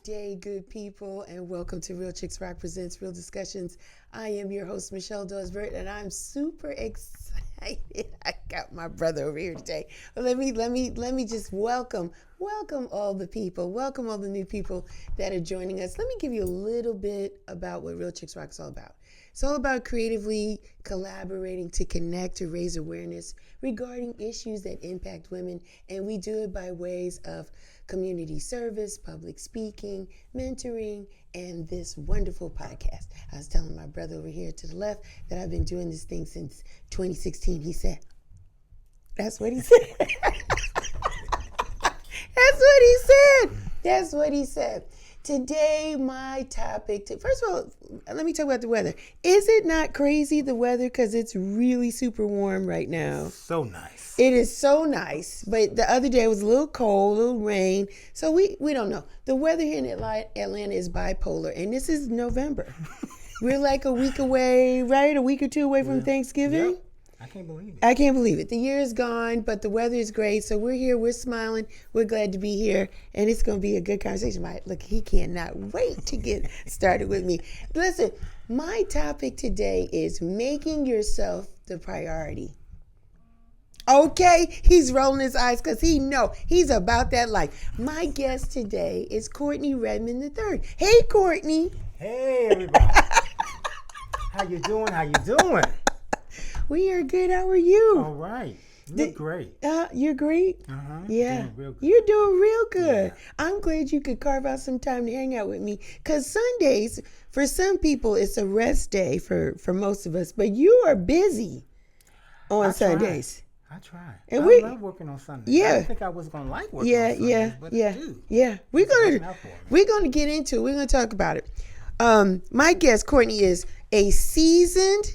day, good people, and welcome to Real Chicks Rock Presents Real Discussions. I am your host, Michelle Dawes Birt, and I'm super excited. I got my brother over here today. Well, let me just welcome all the people, welcome all the new people that are joining us. Let me give you a little bit about what Real Chicks Rock is all about. It's all about creatively collaborating to connect, to raise awareness regarding issues that impact women, and we do it by ways of community service, public speaking, mentoring, and this wonderful podcast. I was telling my brother over here to the left that I've been doing this thing since 2016. He said, that's what he said. That's what he said. Today, my topic, first of all, let me talk about the weather. Is it not crazy, the weather? Because it's really super warm right now. So nice. It is so nice. But the other day it was a little cold, a little rain. So we don't know. The weather here in Atlanta is bipolar. And this is November. We're like a week away, right? A week or two away from Thanksgiving. Yep. I can't believe it. I can't believe it. The year is gone, but the weather is great. So we're here. We're smiling. We're glad to be here. And it's going to be a good conversation. Look, he cannot wait to get started with me. Listen, my topic today is making yourself the priority. Okay, he's rolling his eyes because he know he's about that life. My guest today is Courtney Redmond III. Hey, Courtney. Hey, everybody. How you doing? We are good. How are you? All right. You look great. You're great? Uh-huh. Yeah. Doing real good. You're doing real good. Yeah. I'm glad you could carve out some time to hang out with me. Because Sundays, for some people, it's a rest day for most of us. But you are busy on Sundays. I try. And I love working on Sundays. Yeah. I didn't think I was going to like working on Sundays, but I do. Yeah. We're gonna get into it. We're gonna talk about it. My guest, Courtney, is a seasoned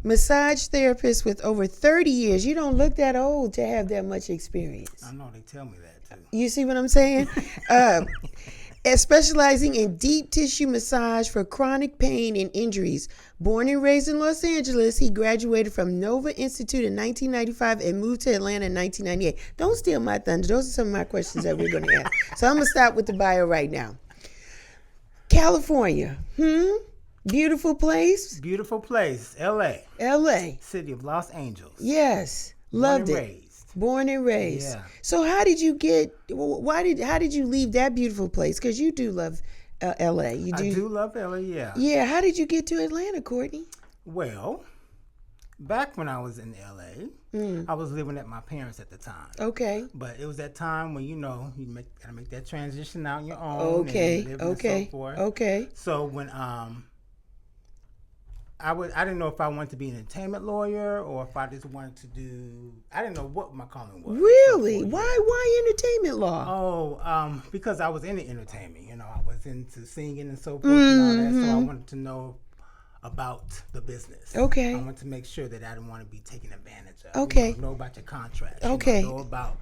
massage therapist with over 30 years. You don't look that old to have that much experience. I know, they tell me that too. You see what I'm saying? Specializing in deep tissue massage for chronic pain and injuries. Born and raised in Los Angeles, he graduated from Nova Institute in 1995 and moved to Atlanta in 1998. Don't steal my thunder. Those are some of my questions that we're going to ask. So I'm going to stop with the bio right now. California. Beautiful place. Beautiful place. L.A. City of Los Angeles. Yes. Loved it. Born and raised. Yeah. So how did you how did you leave that beautiful place? Because you do love L.A. I do love L.A., yeah. Yeah. How did you get to Atlanta, Courtney? Well, back when I was in L.A., I was living at my parents at the time. Okay. But it was that time when, you gotta make that transition out on your own. Okay. And so forth. Okay. So when I didn't know if I wanted to be an entertainment lawyer or if I just wanted to I didn't know what my calling was. Really? So, Why entertainment law? Oh, because I was into entertainment. I was into singing and so forth and all that. So I wanted to know about the business. Okay. I wanted to make sure that I didn't want to be taken advantage of. Okay. Know about your contracts. Okay. Know about,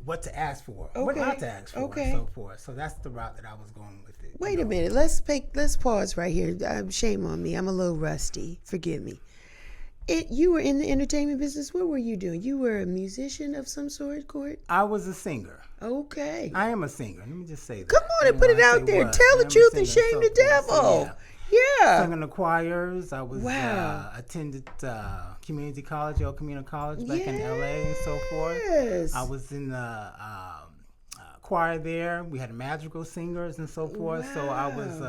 what to ask for, what not to ask for, and so forth. So that's the route that I was going with it. Wait a minute. Let's pause right here. Shame on me. I'm a little rusty. Forgive me. You were in the entertainment business. What were you doing? You were a musician of some sort, Court? I was a singer. Okay. I am a singer. Let me just say that. Come on and put it out there. Tell the truth and shame the devil. So, yeah. Sang in the choirs. I was attended community college, El Camino College back in LA and so forth. I was in the choir there. We had madrigal singers and so forth. Wow. So I was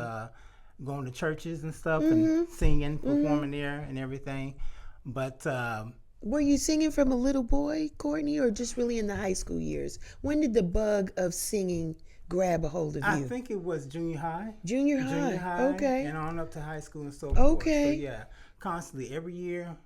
going to churches and stuff and singing, performing there and everything. But were you singing from a little boy, Courtney, or just really in the high school years? When did the bug of singing grab a hold of you? I think it was junior high. Junior high. Okay. And on up to high school and so forth. Okay. So yeah, constantly every year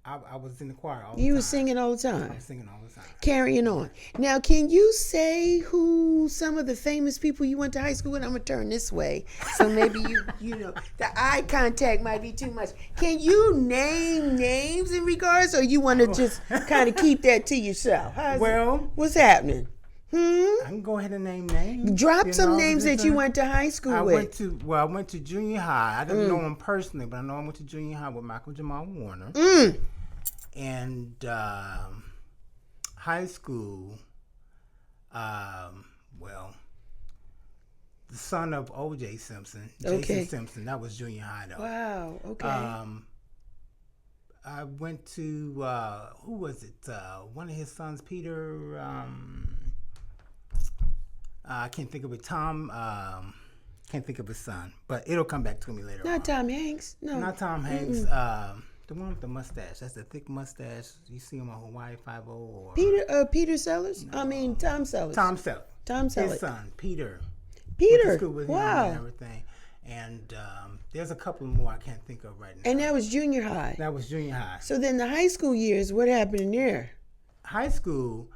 I was in the choir all the time. You were singing all the time? I was singing all the time. Carrying on. Now, can you say who some of the famous people you went to high school with? I'm going to turn this way. So maybe the eye contact might be too much. Can you name names in regards, or you want to just kind of keep that to yourself? What's happening? I can go ahead and name names. Drop some names that you went to high school with. I went to junior high. I didn't know him personally, but I know I went to junior high with Michael Jamal Warner. And high school, well, the son of O.J. Simpson, Jason Simpson. That was junior high though. Wow. Okay. I went to who was it? One of his sons, Peter. I can't think of it. Tom. Can't think of his son, but it'll come back to me later. Not Tom Hanks. No. Not Tom Hanks. The one with the mustache. That's the thick mustache. You see him on Hawaii Five-0 or Peter Sellers. No. I mean Tom Sellers. Tom Sellers. His son, Peter. Went to school with him and everything. And there's a couple more I can't think of right now. And that was junior high. That was junior high. So then the high school years, what happened in there? High school,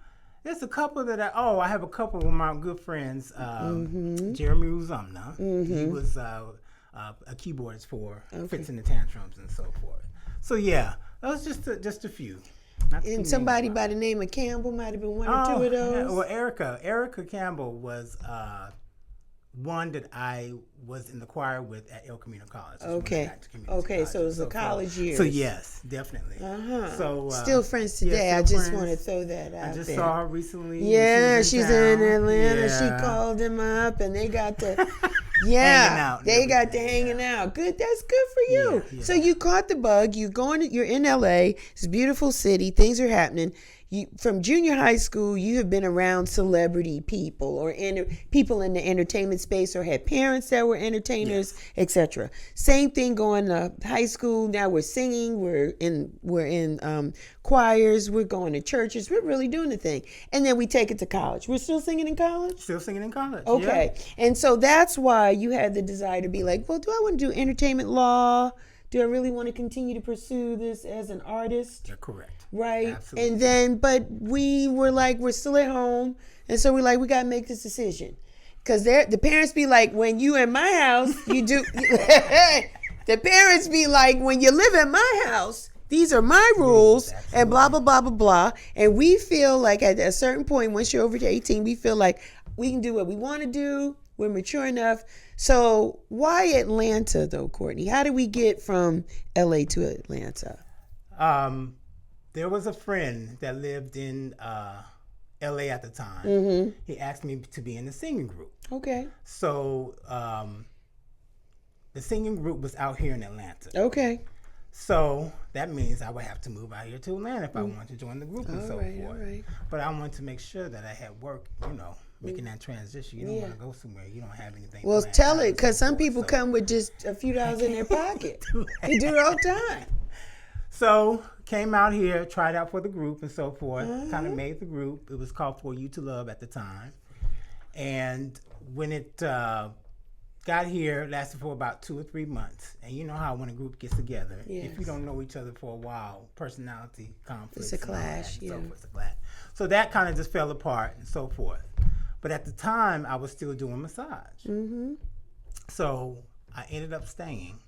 there's a couple that I have a couple of my good friends. Jeremy Uzumna. He was a keyboardist for Fits in the Tantrums and so forth. So yeah, that was just a few. And somebody by the name of Campbell might have been one or two of those. Yeah, well, Erica Campbell was one that I was in the choir with at El Camino College. Okay. So it was the college years. So yes, definitely. So still friends today. I just want to throw that out there. I just saw her recently. Yeah, she's in Atlanta. Yeah. She called him up, and they got to they got to hanging out. Good, that's good for you. Yeah. So you caught the bug. You're in LA. It's a beautiful city. Things are happening. From junior high school, you have been around celebrity people or people in the entertainment space, or had parents that were entertainers, etc. Same thing going to high school. Now we're singing. We're in choirs. We're going to churches. We're really doing the thing. And then we take it to college. We're still singing in college? Still singing in college. Okay. Yeah. And so that's why you had the desire to be like, well, do I want to do entertainment law? Do I really want to continue to pursue this as an artist? You're correct. Right. Absolutely. And then, but we were like, we're still at home. And so we're like, we got to make this decision. Because the parents be like, when you in my house, you do. The parents be like, when you live in my house, these are my rules, and blah, blah, blah, blah, blah. And we feel like at a certain point, once you're over to 18, we feel like we can do what we want to do. We're mature enough. So why Atlanta, though, Courtney? How did we get from LA to Atlanta? There was a friend that lived in LA at the time. He asked me to be in the singing group. Okay. So the singing group was out here in Atlanta. Okay. So that means I would have to move out here to Atlanta if I wanted to join the group and so forth. All right. But I wanted to make sure that I had work, making that transition. You don't want to go somewhere you don't have anything. Well, tell it, because some people come with just a few dollars in their pocket. They do it all the time. So came out here, tried out for the group and so forth, kind of made the group. It was called For You to Love at the time. And when it got here, it lasted for about 2 or 3 months. And you know how when a group gets together, if you don't know each other for a while, personality conflicts. It's a clash, so forth, it's a clash. So that kind of just fell apart and so forth. But at the time, I was still doing massage. So I ended up staying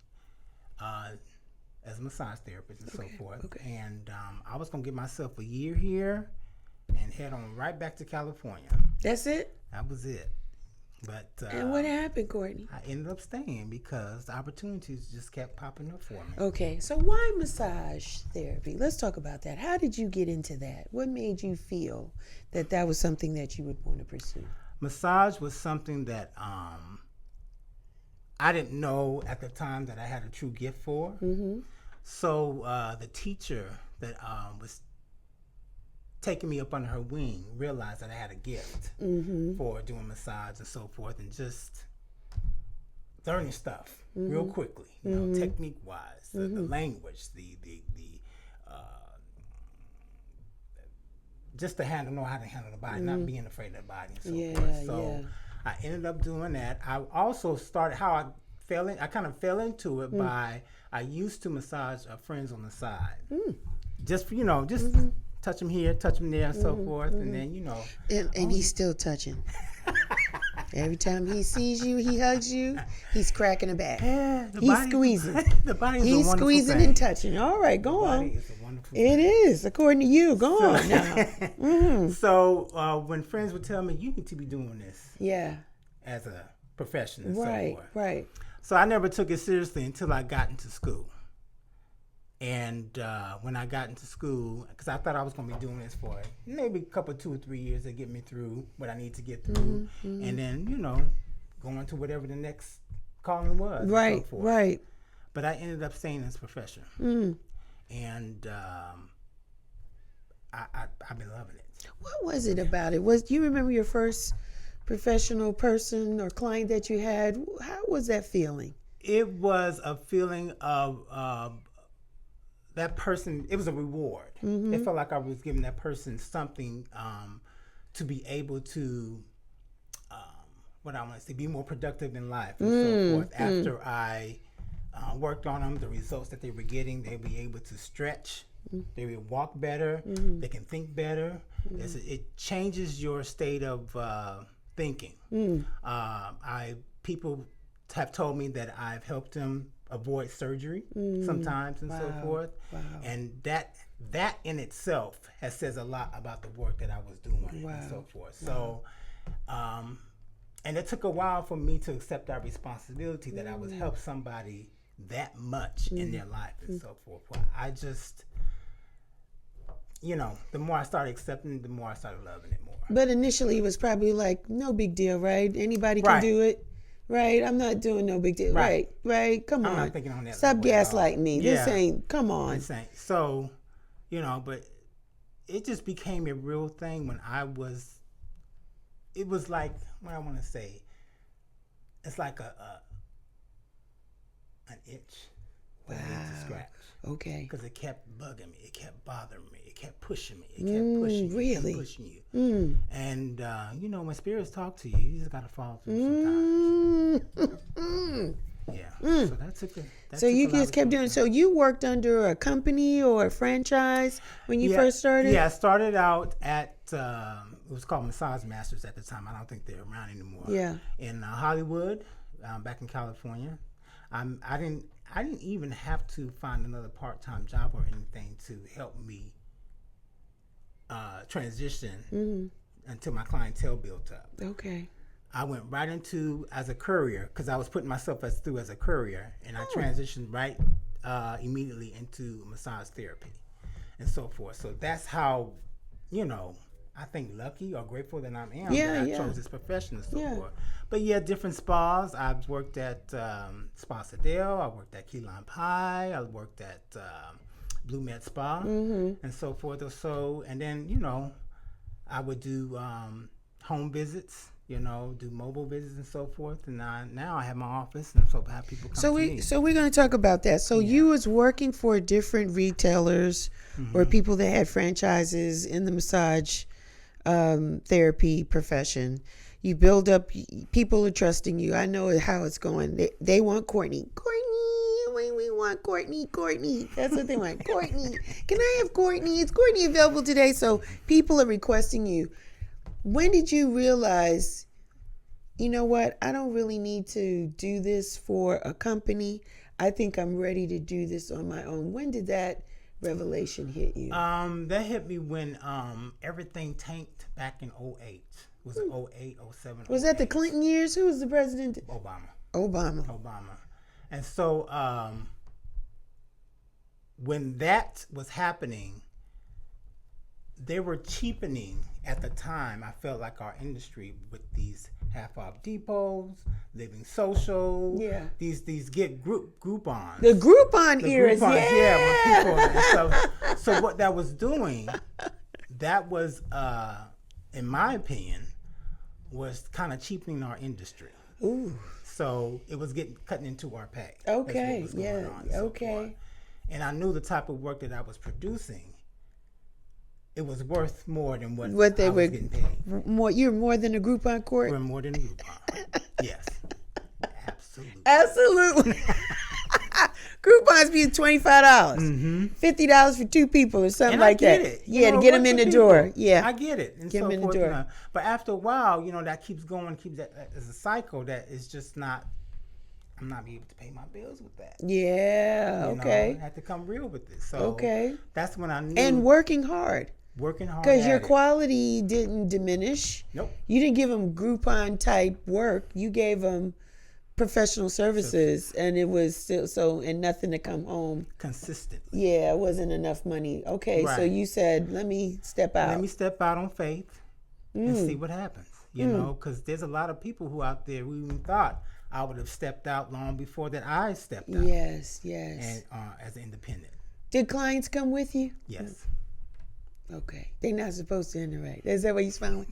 as a massage therapist and so forth. Okay. And I was going to give myself a year here and head on right back to California. That's it? That was it. But and what happened, Courtney? I ended up staying because the opportunities just kept popping up for me. Okay, so why massage therapy? Let's talk about that. How did you get into that? What made you feel that that was something that you would want to pursue? Massage was something that I didn't know at the time that I had a true gift for. So the teacher that was taking me up under her wing realized that I had a gift for doing massage and so forth, and just learning stuff real quickly, technique wise, the language, the just to know how to handle the body, not being afraid of the body and so forth. So I ended up doing that. I also started I kind of fell into it by I used to massage friends on the side, just touch them here, touch them there, and so forth, and then and he's still touching. Every time he sees you, he hugs you, he's cracking a back. Yeah, he's squeezing. The body is he's a wonderful squeezing thing. And touching. All right, go on. The body is a wonderful thing. It is, according to you. Go on now. So when friends would tell me, you need to be doing this. Yeah. As a profession and right, so forth. Right. So I never took it seriously until I got into school. And when I got into school, because I thought I was going to be doing this for maybe a couple, 2 or 3 years to get me through what I need to get through. And then, going to whatever the next calling was. Right, and so forth. right. But I ended up staying in this profession. And I've been loving it. What was it about it? Do you remember your first professional person or client that you had? How was that feeling? It was a feeling of that person. It was a reward. It felt like I was giving that person something to be able to, what I want to say, be more productive in life and so forth. After I worked on them, the results that they were getting, they'd be able to stretch. They would walk better. They can think better. It changes your state of thinking. People have told me that I've helped them avoid surgery sometimes and so forth. Wow. And that in itself says a lot about the work that I was doing and so forth. So, and it took a while for me to accept that responsibility that I was help somebody that much in their life and so forth. But I just, the more I started accepting it, the more I started loving it more. But initially it was probably like, no big deal, right? Anybody can do it. Right, I'm not doing no big deal. Right. Come on. I'm not thinking on that. Stop gaslighting me. This ain't. Come on. This ain't. So, but it just became a real thing when it was like, what I want to say, it's like an itch that I need to scratch. Okay. Because it kept bugging me. It kept bothering me. It kept pushing me. It kept pushing you. Really? It kept pushing you. And, when spirits talk to you, you just got to follow through sometimes. Yeah. So that took So you just kept doing. So you worked under a company or a franchise when you first started? Yeah, I started out at, it was called Massage Masters at the time. I don't think they're around anymore. Yeah. In Hollywood, back in California. I didn't even have to find another part-time job or anything to help me transition until my clientele built up. Okay. I went right into as a courier because I was putting myself through as a courier, and I transitioned right immediately into massage therapy and so forth. So that's how, I think lucky or grateful that I am that I chose this profession and so forth. But different spas. I've worked at Spa Sedale. I worked at Key Lime Pie. I worked at Blue Med Spa and so forth or so. And then, I would do home visits, do mobile visits and so forth. And now I have my office and so I have people come to me. So we're going to talk about that. So you was working for different retailers or people that had franchises in the massage therapy profession. You build up, people are trusting you. I know how it's going. They want Courtney. We want Courtney. That's what they want. Courtney. Can I have Courtney? Is Courtney available today? So people are requesting you. When did you realize, you know what? I don't really need to do this for a company. I think I'm ready to do this on my own. When did that revelation hit you? That hit me when everything tanked back in 2008. Was it 2008, 2007? Was that the Clinton years? Who was the president? Obama. And so when that was happening, they were cheapening at the time. I felt like our industry with these half-off depots, Living Social, these get Groupons. The Groupon eras, So what that was doing, that was, in my opinion, was kind of cheapening our industry. Ooh. So it was cutting into our pay. Okay, And I knew the type of work that I was producing, it was worth more than what I was getting paid. You're more than a Groupon, Court? We're more than a Groupon. Yes. Absolutely. Groupons be $25, $50 for two people or something like that. It. To get them in the door. Yeah, I get it. And get them in the door. But after a while, that keeps going, that as a cycle that is just not. I'm not able to pay my bills with that. Yeah. Okay. I had to come real with this. So that's when I knew. And working hard. Because your quality didn't diminish. Nope. You didn't give them Groupon type work. You gave them professional services, and it was still so, and nothing to come home consistently. Yeah, it wasn't enough money. Okay, right. So you said, let me step out. Let me step out on faith and see what happens. You know, because there's a lot of people who out there who even thought I would have stepped out long before that I stepped out. Yes. And as an independent. Did clients come with you? Yes. Okay, they're not supposed to interact. Is that what you smiling?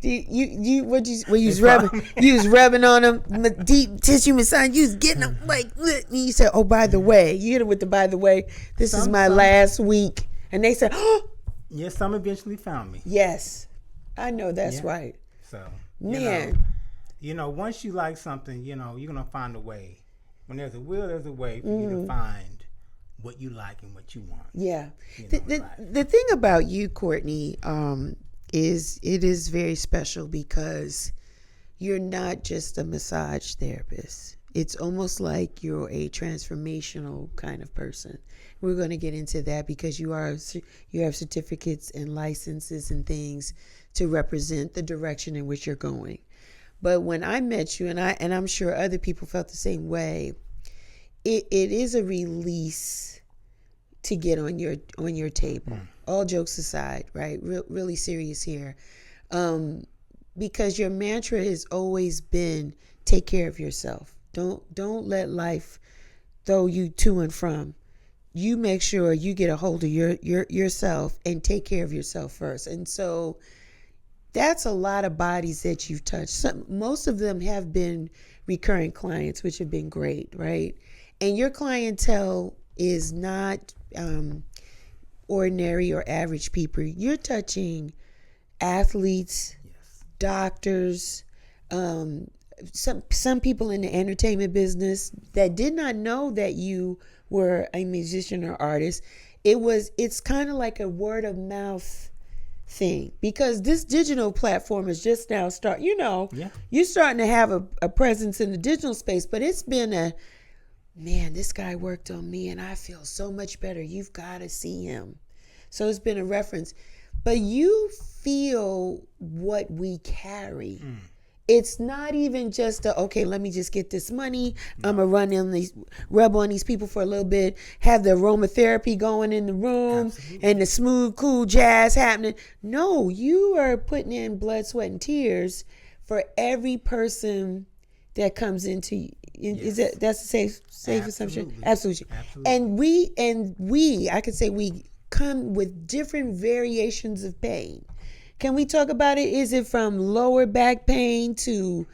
You was rubbing? You was rubbing on them, deep tissue massage. You was getting them like, and you said, "Oh, by the way," you hit them with the "by the way." This is my last week, and they said, "Oh." Yes, some eventually found me. Yes, I know that's right. So, man, you know, once you like something, you know, you're gonna find a way. When there's a will, there's a way for you to find what you like and what you want. Yeah. The thing about you, Courtney, is it is very special because you're not just a massage therapist. It's almost like you're a transformational kind of person. We're going to get into that because you have certificates and licenses and things to represent the direction in which you're going. But when I met you, and I'm sure other people felt the same way, it is a release to get on your table. All jokes aside, right? Really serious here, because your mantra has always been take care of yourself. Don't let life throw you to and from. You make sure you get a hold of yourself and take care of yourself first. And so that's a lot of bodies that you've touched. Most of them have been recurring clients, which have been great, right? And your clientele is not ordinary or average people. You're touching athletes, doctors, some people in the entertainment business that did not know that you were a musician or artist. It's kind of like a word of mouth thing because this digital platform is just now you're starting to have a presence in the digital space, but it's been man, this guy worked on me and I feel so much better. You've got to see him. So it's been a reference. But you feel what we carry. It's not even just okay, let me just get this money. I'm going to rub on these people for a little bit, have the aromatherapy going in the room and the smooth, cool jazz happening. No, you are putting in blood, sweat, and tears for every person that comes into you. Is that's a safe assumption? Absolutely. And we, I could say we come with different variations of pain. Can we talk about it? Is it from lower back pain to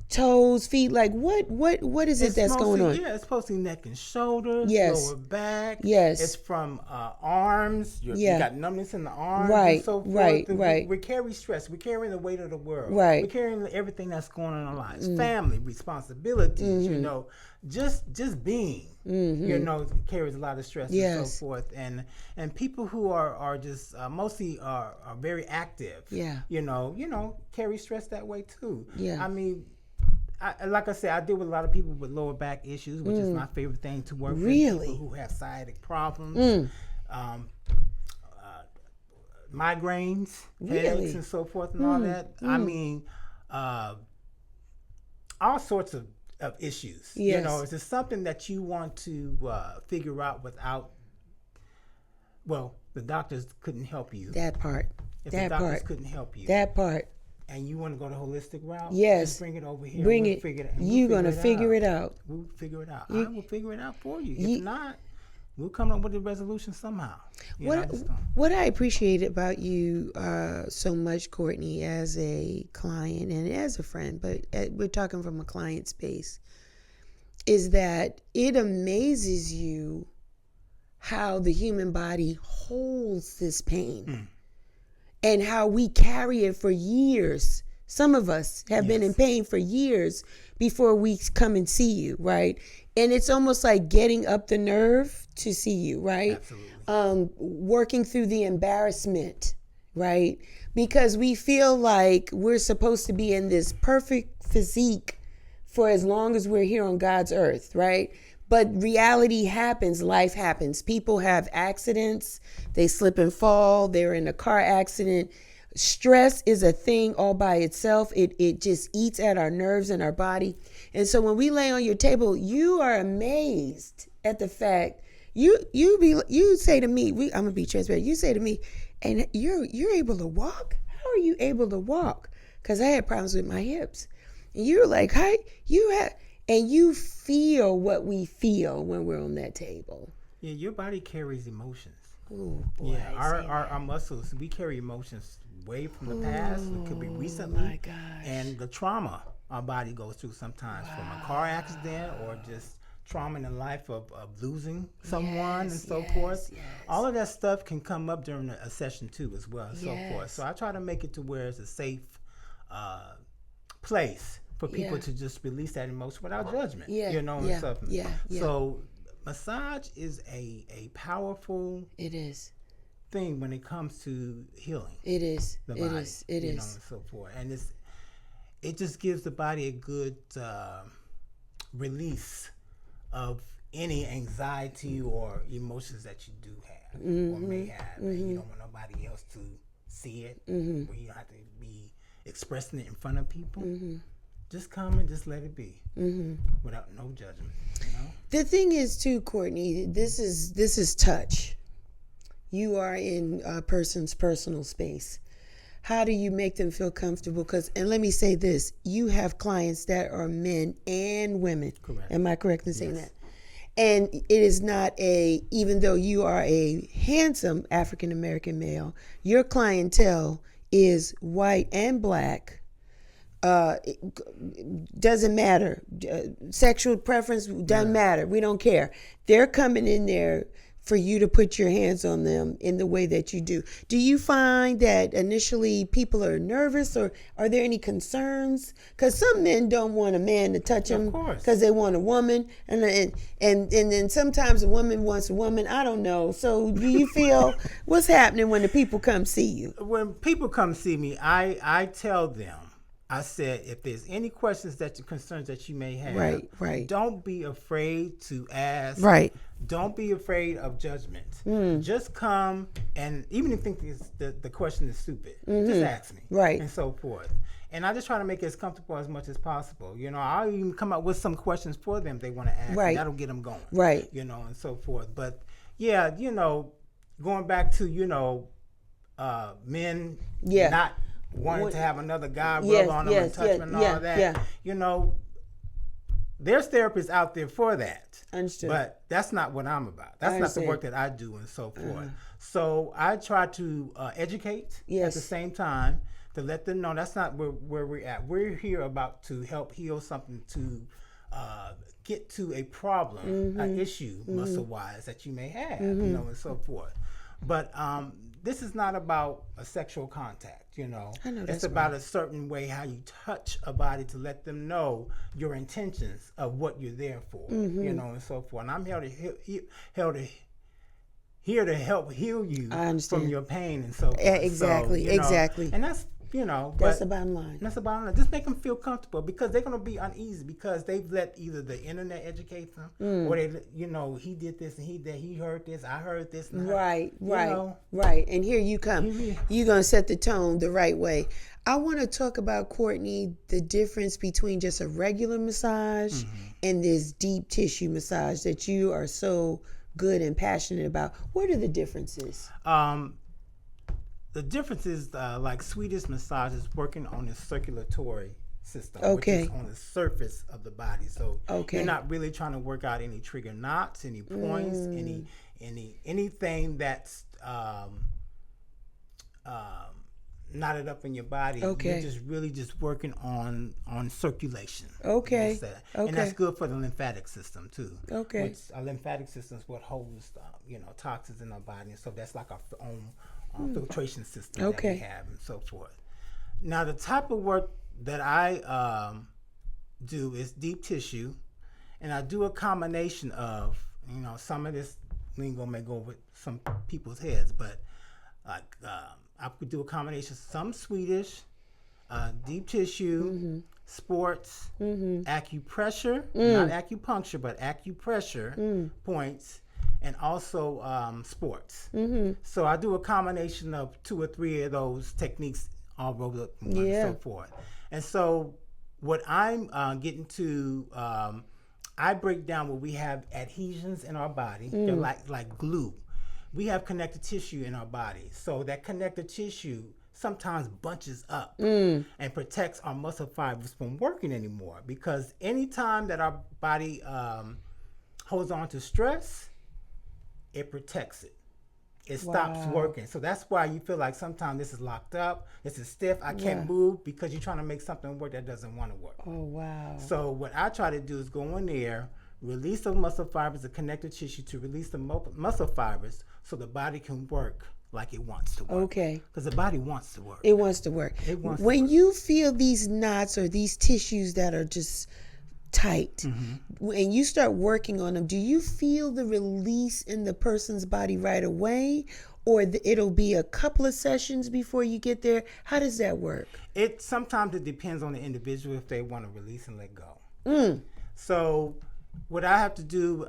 toes, feet? Like what is it that's going on? Yeah, it's mostly neck and shoulders, lower back. Yes. It's from arms. You got numbness in the arms. Right. And so forth. Right. We carry stress. We're carrying the weight of the world. Right. We're carrying everything that's going on in our lives. Family, responsibilities, you know, just being, you know, carries a lot of stress and so forth. And people who are just mostly are very active. Yeah. You know, carry stress that way too. Yeah. I mean, like I said, I deal with a lot of people with lower back issues, which is my favorite thing to work with. People who have sciatic problems, migraines, headaches, and so forth, and all that. I mean, all sorts of issues. Yes. You know, is it something that you want to figure out without? Well, the doctors couldn't help you. That part. If the doctors couldn't help you. That part. And you want to go the holistic route? Yes. Just bring it over here. Bring it. You're going to figure it out. We'll figure it out. I will figure it out for you. If not, we'll come up with a resolution somehow. What I appreciate about you so much, Courtney, as a client and as a friend, but we're talking from a client space, is that it amazes you how the human body holds this pain. And how we carry it for years. Some of us have been in pain for years before we come and see you, right? And it's almost like getting up the nerve to see you, right? Absolutely. Working through the embarrassment, right? Because we feel like we're supposed to be in this perfect physique for as long as we're here on God's earth, right? But reality happens, life happens. People have accidents, they slip and fall, they're in a car accident, stress is a thing all by itself. It just eats at our nerves and our body. And so when we lay on your table, you are amazed at the fact you say to me, I'm gonna be transparent. You say to me, and you're able to walk. How are you able to walk? Because I had problems with my hips. And you're like, hi, and you feel what we feel when we're on that table. Yeah, your body carries emotions. Ooh, boy, yeah, our muscles, we carry emotions way from the past. It could be recently. My gosh. And the trauma our body goes through sometimes from a car accident or just trauma in the life of losing someone and so forth. Yes. All of that stuff can come up during a session too as well and so forth. So I try to make it to where it's a safe place for people to just release that emotion without judgment. And stuff. So massage is a powerful thing when it comes to healing. It is. The body, and so forth. And it just gives the body a good release of any anxiety or emotions that you do have or may have, and you don't want nobody else to see it, or you don't have to be expressing it in front of people. Just come and just let it be without no judgment. The thing is too, Courtney, this is touch. You are in a person's personal space. How do you make them feel comfortable? And let me say this, you have clients that are men and women. Correct. Am I correct in saying that? And it is not even though you are a handsome African-American male, your clientele is white and black. It doesn't matter. Sexual preference doesn't matter. We don't care. They're coming in there for you to put your hands on them in the way that you do. Do you find that initially people are nervous, or are there any concerns? Because some men don't want a man to touch them because they want a woman, and then sometimes a woman wants a woman. I don't know. So do you feel what's happening when the people come see you? When people come see me, I tell them, I said, if there's any questions concerns that you may have, right. Don't be afraid to ask. Right. Don't be afraid of judgment. Just come, and even if you think the question is stupid, just ask me. Right. And so forth. And I just try to make it as comfortable as much as possible. I'll even come up with some questions for them they want to ask. Right. That'll get them going. Right. And so forth. But yeah, going back to, men not wanting to have another guy rub on them and touch them and all that. There's therapists out there for that. Understood. But that's not what I'm about. That's not the work that I do and so forth. So I try to educate at the same time to let them know that's not where we're at. We're here to help heal something, to get to a problem, an issue muscle-wise that you may have, and so forth. But this is not about a sexual contact, It's about a certain way how you touch a body to let them know your intentions of what you're there for, and so forth. And I'm here to help heal you from your pain and so forth. Exactly. And that's that's the bottom line. That's the bottom line. Just make them feel comfortable, because they're going to be uneasy because they've let either the internet educate them, or they, he did this and he heard this, I heard this. And right. And here you come. You're going to set the tone the right way. I want to talk about, Courtney, the difference between just a regular massage and this deep tissue massage that you are so good and passionate about. What are the differences? The difference is like Swedish massage is working on the circulatory system, which is on the surface of the body. So you're not really trying to work out any trigger knots, any points, anything that's knotted up in your body. You're just really just working on circulation. And that's good for the lymphatic system too. Which our lymphatic system is what holds toxins in our body, and so that's like our own filtration system that we have and so forth. Now, the type of work that I do is deep tissue, and I do a combination of, some of this lingo may go with some people's heads, but like I could do a combination, some Swedish, deep tissue, sports, acupressure, not acupuncture, but acupressure points, and also sports. So I do a combination of 2 or 3 of those techniques all rolled up and so forth. And so what I'm getting to, I break down what we have adhesions in our body. They're like glue. We have connective tissue in our body. So that connective tissue sometimes bunches up and protects our muscle fibers from working anymore. Because anytime that our body holds on to stress, it protects it. It stops working. So that's why you feel like sometimes this is locked up, this is stiff, I can't move, because you're trying to make something work that doesn't want to work. Oh, wow. So what I try to do is go in there, release the muscle fibers, the connective tissue, to release the muscle fibers so the body can work like it wants to work. Okay. Because the body wants to work. It wants to work. It wants when to work. you feel these knots or these tissues that are just tight, and you start working on them, do you feel the release in the person's body right away, or it'll be a couple of sessions before you get there? How does that work? Sometimes it depends on the individual if they want to release and let go. So what I have to do,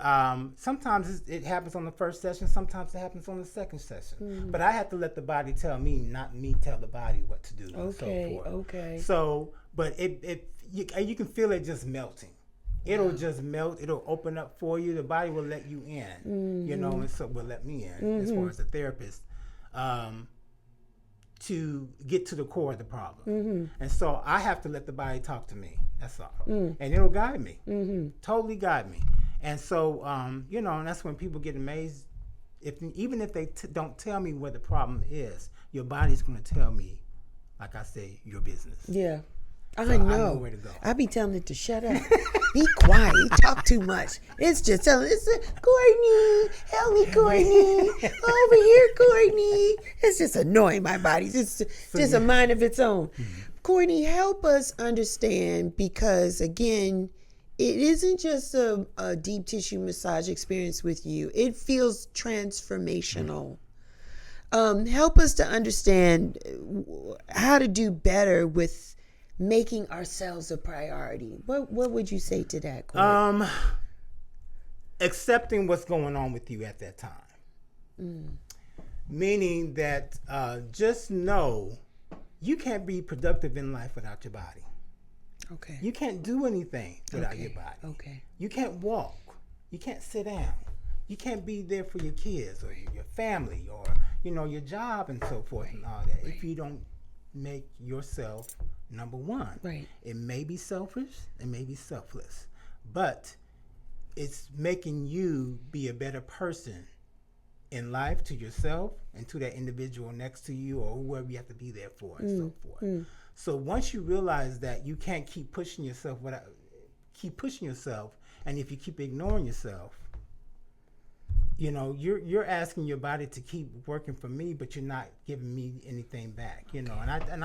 sometimes it happens on the first session, sometimes it happens on the second session. But I have to let the body tell me, not me tell the body what to do. And so forth. Okay. So, but you can feel it just melting. It'll just melt. It'll open up for you. The body will let you in, and so will let me in as far as the therapist, to get to the core of the problem. And so I have to let the body talk to me. That's all. And it'll guide me, totally guide me. And so, and that's when people get amazed. Even if they don't tell me where the problem is, your body's going to tell me, like I say, your business. Yeah. So I know. where to go. I be telling it to shut up. Be quiet. You talk too much. It's just telling Courtney, help me, Courtney. Over here, Courtney. It's just annoying my body. It's just a mind of its own. Courtney, help us understand, because again, it isn't just a deep tissue massage experience with you. It feels transformational. Help us to understand how to do better with making ourselves a priority. What would you say to that, Courtney? Accepting what's going on with you at that time. Meaning that just know you can't be productive in life without your body. Okay. You can't do anything without your body. Okay. You can't walk. You can't sit down. You can't be there for your kids or your family or your job and so forth and all that if you don't make yourself number one. Right. It may be selfish, it may be selfless, but it's making you be a better person in life to yourself and to that individual next to you or whoever you have to be there for and so forth. So once you realize that you can't keep pushing yourself, and if you keep ignoring yourself, you're asking your body to keep working for me, but you're not giving me anything back, And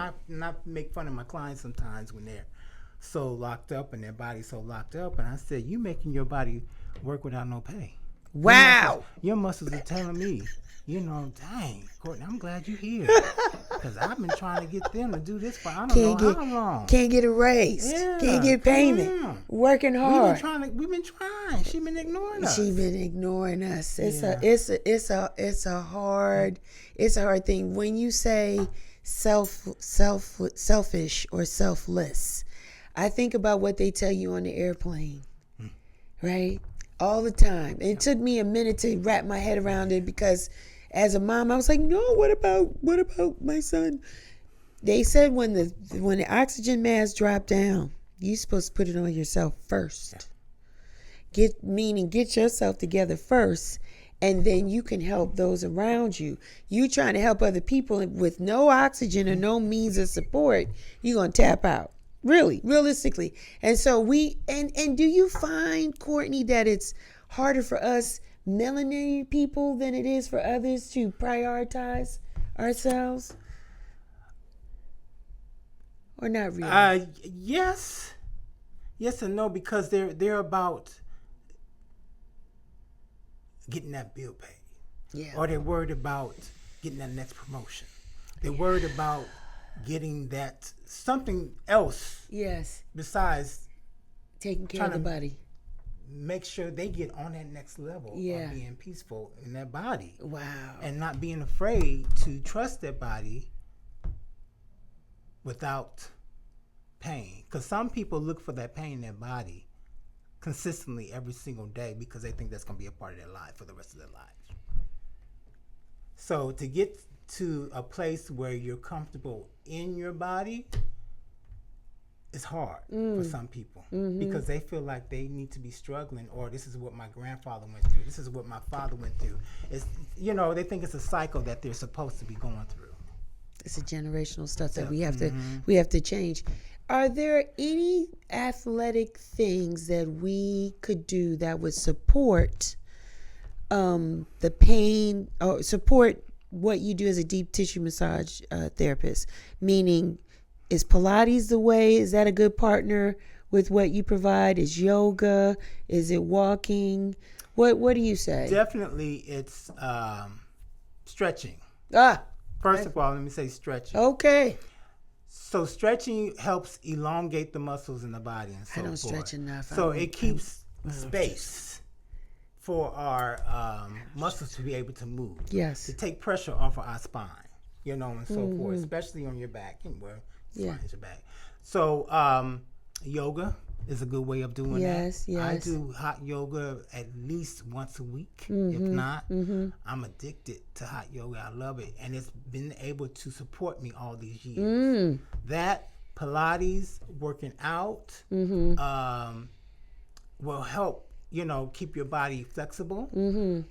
I make fun of my clients sometimes when they're so locked up and their body's so locked up, and I said, you making your body work without no pay. Wow. Your muscles are telling me, dang, Courtney, I'm glad you're here. Because I've been trying to get them to do this for I don't know how long. Can't get a raise. Yeah, can't get payment. Working hard. We've been trying. She's been ignoring us. She's been ignoring us. It's a hard thing. When you say selfish or selfless, I think about what they tell you on the airplane. Right? All the time. And it took me a minute to wrap my head around it, because as a mom, I was like, no, what about my son? They said when the oxygen mask dropped down, you're supposed to put it on yourself first. Get yourself together first, and then you can help those around you. You trying to help other people with no oxygen or no means of support, you're going to tap out. Really, realistically. And so and do you find, Courtney, that it's harder for us melanated people than it is for others to prioritize ourselves? Or not really? Yes and no, because they're about getting that bill paid. Yeah. Or they're worried about getting that next promotion. They're worried about getting that something else. Yes. Besides taking care of the body. make sure they get on that next level of being peaceful in their body. Wow. And not being afraid to trust their body without pain. Because some people look for that pain in their body consistently every single day because they think that's going to be a part of their life for the rest of their lives. So to get to a place where you're comfortable in your body is hard for some people because they feel like they need to be struggling, or this is what my grandfather went through, this is what my father went through. It's, they think it's a cycle that they're supposed to be going through. It's a generational stuff that we have to change. Are there any athletic things that we could do that would support the pain or support what you do as a deep tissue massage therapist? Meaning, is Pilates the way? Is that a good partner with what you provide? Is yoga? Is it walking? What do you say? Definitely, it's stretching. First of all, let me say stretching. Okay. So stretching helps elongate the muscles in the body and so forth. I don't stretch enough. So it keeps space for our muscles to be able to move. Yes. To take pressure off of our spine, and so forth, especially on your back and where spine is your back. So yoga is a good way of doing that. Yes. I do hot yoga at least once a week. If not, I'm addicted to hot yoga. I love it. And it's been able to support me all these years. That, Pilates, working out, will help, keep your body flexible,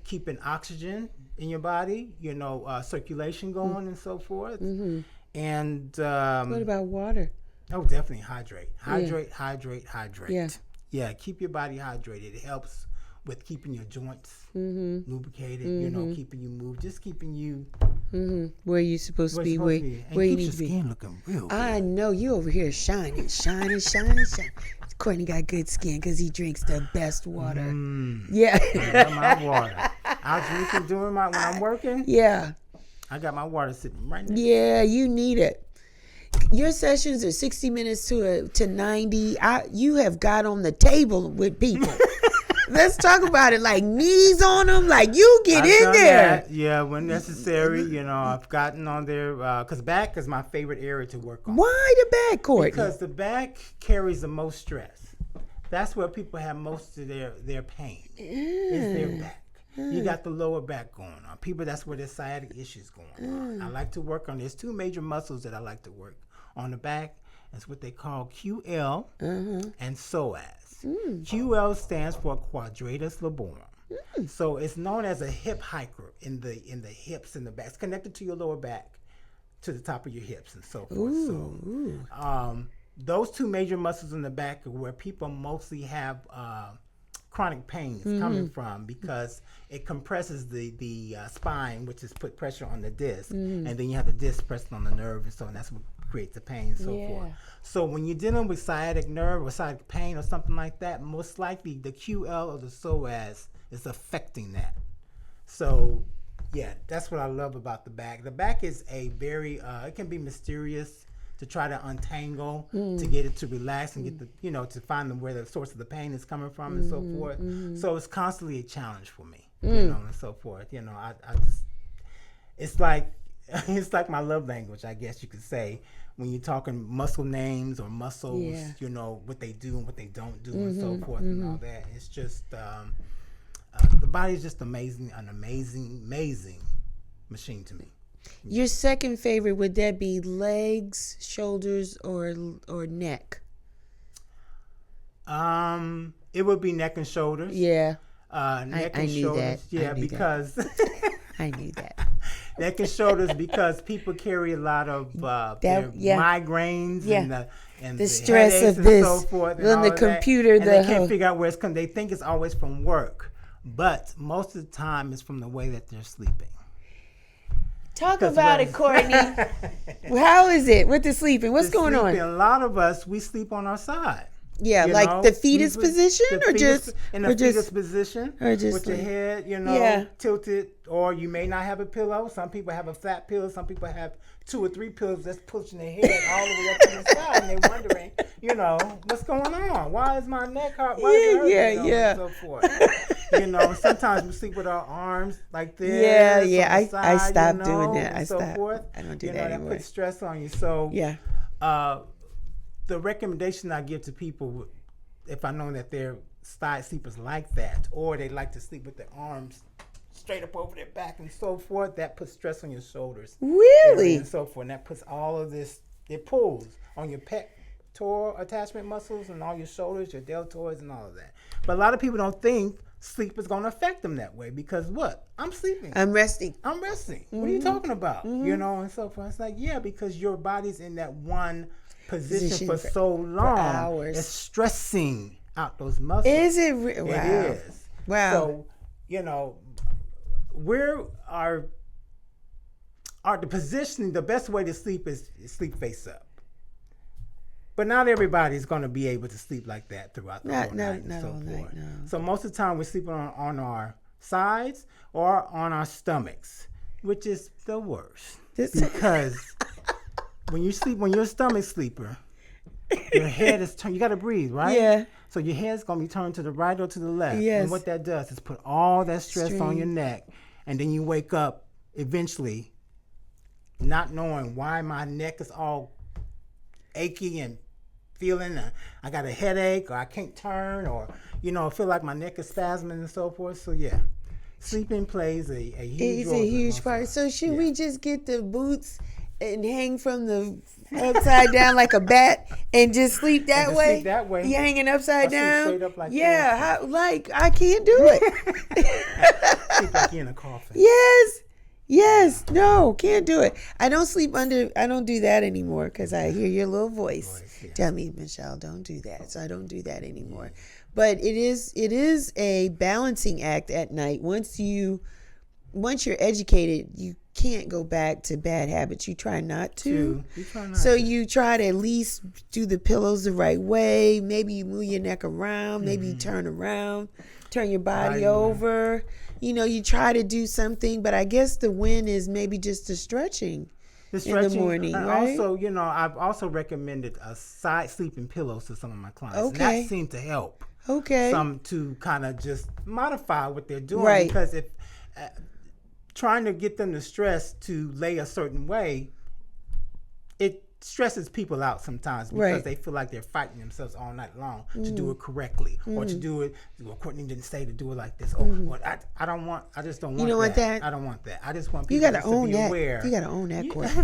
keeping oxygen in your body, circulation going and so forth. And what about water? Oh, definitely hydrate. Hydrate. Yeah, keep your body hydrated. It helps with keeping your joints lubricated, keeping you moved, just keeping you where you're supposed to be, where you need to be. Skin looking real good. I know you over here shining. Courtney got good skin because he drinks the best water. Yeah. I love my water. I'll drink it when I'm working. Yeah. I got my water sitting right now. Yeah, you need it. Your sessions are 60 minutes to 90. You have got on the table with people. Let's talk about it. Like knees on them. Like you get in there. That. Yeah, when necessary. I've gotten on there because back is my favorite area to work on. Why the back, Courtney? Because the back carries the most stress. That's where people have most of their pain. Is their back. You got the lower back going on. People, that's where their sciatic issues going on. I like to work on. There's two major muscles that I like to work on the back. That's what they call QL and psoas. QL stands for quadratus lumborum. So it's known as a hip hiker in the hips and the back. It's connected to your lower back, to the top of your hips and so forth. So those two major muscles in the back are where people mostly have chronic pain is coming from, because it compresses the spine, which is put pressure on the disc, and then you have the disc pressing on the nerve, and so that's what creates the pain and so forth. So when you're dealing with sciatic nerve or sciatic pain or something like that, most likely the QL or the psoas is affecting that. So yeah, that's what I love about the back. The back is a very it can be mysterious to try to untangle, to get it to relax and get the, to find where the source of the pain is coming from and so forth. So it's constantly a challenge for me, and so forth. I just, it's like my love language, I guess you could say, when you're talking muscle names or muscles, what they do and what they don't do and so forth and all that. It's just, the body is just amazing, an amazing machine to me. Your second favorite, would that be legs, shoulders, or neck? It would be neck and shoulders. Yeah. Neck I and knew shoulders. that. Yeah, because I knew that. Neck and shoulders, because people carry a lot of their migraines and the stress of and this, so forth, and on the all computer, that. And they can't figure out where it's coming. They think it's always from work, but most of the time it's from the way that they're sleeping. Talk about it, Courtney. How is it with the sleeping? What's going on? A lot of us, we sleep on our side. Yeah, like the fetus position, or just in the fetus position, or just with your head, tilted, or you may not have a pillow. Some people have a flat pillow. Some people have 2 or 3 pillows that's pushing their head all the way up to the side, and they're wondering, what's going on? Why is my neck hurt? Why is it hurting? And so forth. Sometimes we sleep with our arms like this. Yeah. On the side, I stopped doing that. And so forth. I don't do that anymore. That puts stress on you. So yeah. The recommendation I give to people, if I know that they're side sleepers like that, or they like to sleep with their arms straight up over their back and so forth, that puts stress on your shoulders. Really? And so forth. And that puts all of this, it pulls on your pectoral attachment muscles and all your shoulders, your deltoids and all of that. But a lot of people don't think sleep is going to affect them that way because what? I'm sleeping. I'm resting. Mm-hmm. What are you talking about? Mm-hmm. And so forth. It's like, because your body's in that one position for so long, for hours. It's stressing out those muscles. Is it? It Wow. is. Wow. So, the positioning, the best way to sleep is sleep face up. But not everybody's going to be able to sleep like that throughout the whole night and so forth. No. So most of the time we're sleeping on our sides or on our stomachs, which is the worst. Because when you're a stomach sleeper, your head is turned. You got to breathe, right? Yeah. So your head's going to be turned to the right or to the left. Yes. And what that does is put all that stress on your neck. And then you wake up eventually not knowing why my neck is all achy and feeling I got a headache, or I can't turn, or, I feel like my neck is spasming and so forth. So, sleeping plays a huge role. It's a huge part. So should we just get the boots and hang from the upside down like a bat and just sleep that way? Sleep that way. You hanging upside down? Straight up like that. I can't do it. Sleep like you're in a coffin. Yes. No, can't do it. I don't do that anymore because I hear your little voice tell me, Michelle, don't do that. So I don't do that anymore. But it is a balancing act at night. Once you're educated, you can't go back to bad habits. You try not to. You try to at least do the pillows the right way. Maybe you move your neck around. Maybe you turn around, turn your body over. You try to do something. But I guess the win is maybe just the stretching in the morning, right? Also, I've also recommended a side sleeping pillows to some of my clients. Okay. And that seemed to help. Okay. Some to kind of just modify what they're doing. Right. Because if trying to get them to stress to lay a certain way, it stresses people out sometimes because they feel like they're fighting themselves all night long to do it correctly or to do it. Well, Courtney didn't say to do it like this. I just don't want that. You don't want that? I don't want that. I just want people to be aware. You got to own that, Courtney.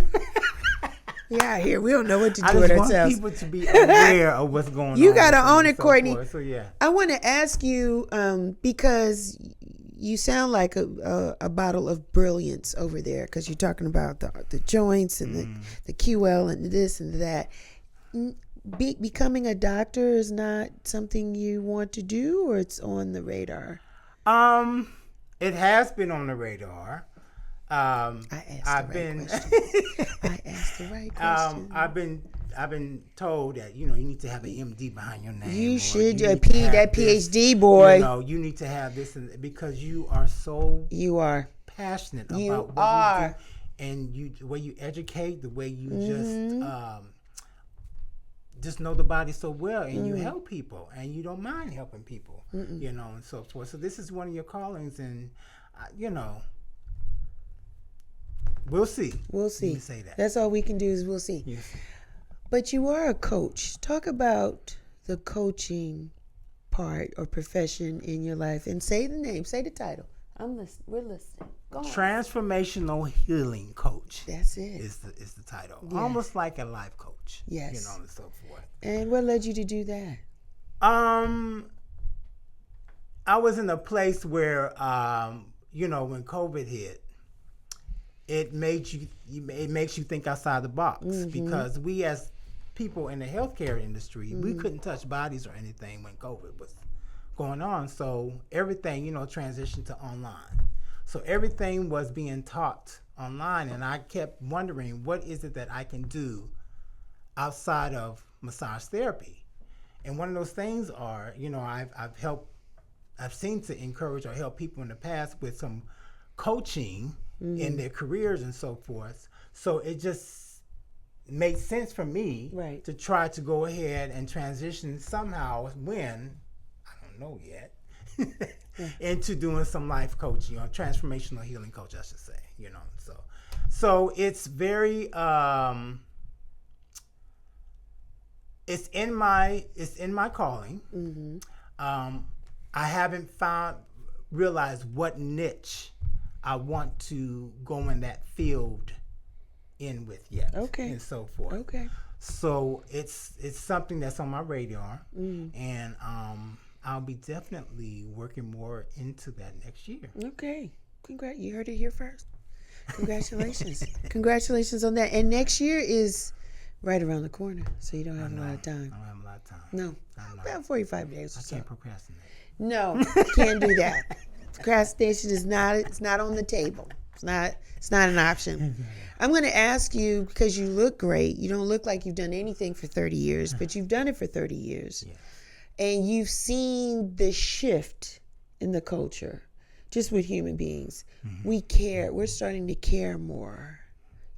Yeah, here we don't know what to do with ourselves. I just want people to be aware of what's going on. You got to own it, Courtney. So I want to ask you because you sound like a bottle of brilliance over there because you're talking about the joints and the QL and this and that. Becoming a doctor is not something you want to do, or it's on the radar? It has been on the radar. I asked the right question. I've been told that you need to have an MD behind your name. You should that PhD, boy. You need to have this because you are so passionate about what you do, and the way you educate, the way you just know the body so well, and you help people, and you don't mind helping people, and so forth. So this is one of your callings, and we'll see. We'll see. Let me say that. That's all we can do is we'll see. Yes. But you are a coach. Talk about the coaching part or profession in your life, and say the name, say the title. I'm listening. We're listening. Go on. Transformational healing coach. That's it. Is the title. Yeah. Almost like a life coach. Yes. And so forth. And what led you to do that? I was in a place where when COVID hit, it makes you think outside the box because we as people in the healthcare industry, we couldn't touch bodies or anything when COVID was going on. So everything, transitioned to online. So everything was being taught online, and I kept wondering, what is it that I can do outside of massage therapy? And one of those things are, I've seen to encourage or help people in the past with some coaching in their careers and so forth. So it just made sense for me to try to go ahead and transition somehow when, I don't know yet, into doing some life coaching or transformational healing coach, I should say, So it's very, it's in my calling. I haven't realized what niche I want to go in that field in with yet. Okay. And so forth. Okay. So it's something that's on my radar, and I'll be definitely working more into that next year. Okay. You heard it here first. Congratulations. Congratulations on that. And next year is right around the corner, so you don't have a lot of time. I don't have a lot of time. No. About 45 days or so. I can't procrastinate. No, can't do that. Procrastination is not on the table. It's not an option. I'm going to ask you, because you look great. You don't look like you've done anything for 30 years, but you've done it for 30 years. Yeah. And you've seen the shift in the culture, just with human beings. We care. We're starting to care more.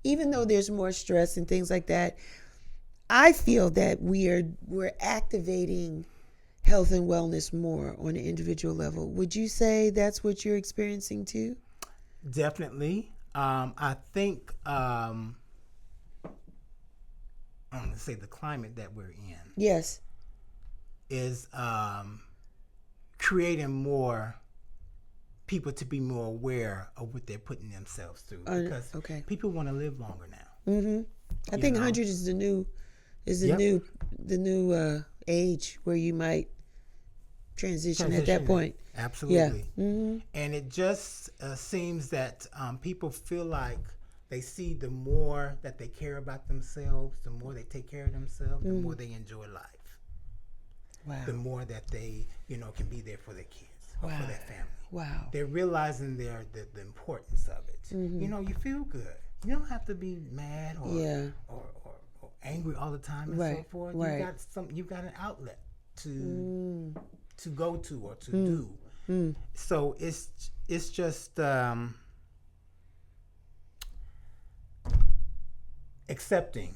Even though there's more stress and things like that, I feel that we're activating health and wellness more on an individual level. Would you say that's what you're experiencing too? Definitely. I think I'm going to say the climate that we're in. Yes. Is creating more people to be more aware of what they're putting themselves through, because people want to live longer now. I think 100 is the new age where you might transition at that point. Absolutely. Yeah. And it just seems that people feel like they see the more that they care about themselves, the more they take care of themselves, the more they enjoy life. Wow. The more that they, can be there for their kids or for their family. Wow. They're realizing the importance of it. You feel good. You don't have to be mad or angry all the time and so forth. You've got an outlet to go to or to do. So it's just accepting,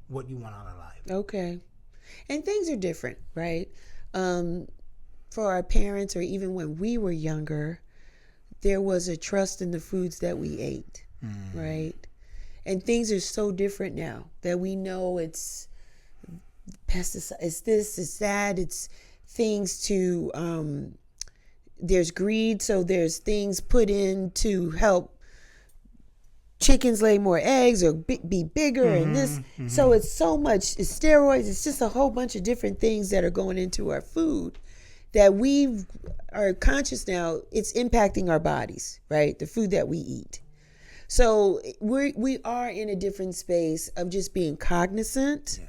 what you want out of life. Okay. And things are different, right? For our parents, or even when we were younger, there was a trust in the foods that we ate, right? And things are so different now that we know it's pesticide, it's this, it's that, it's things to, there's greed, so there's things put in to help chickens lay more eggs or be bigger and this. So it's so much, it's steroids, it's just a whole bunch of different things that are going into our food that we are conscious now, it's impacting our bodies, right? The food that we eat. So we are in a different space of just being cognizant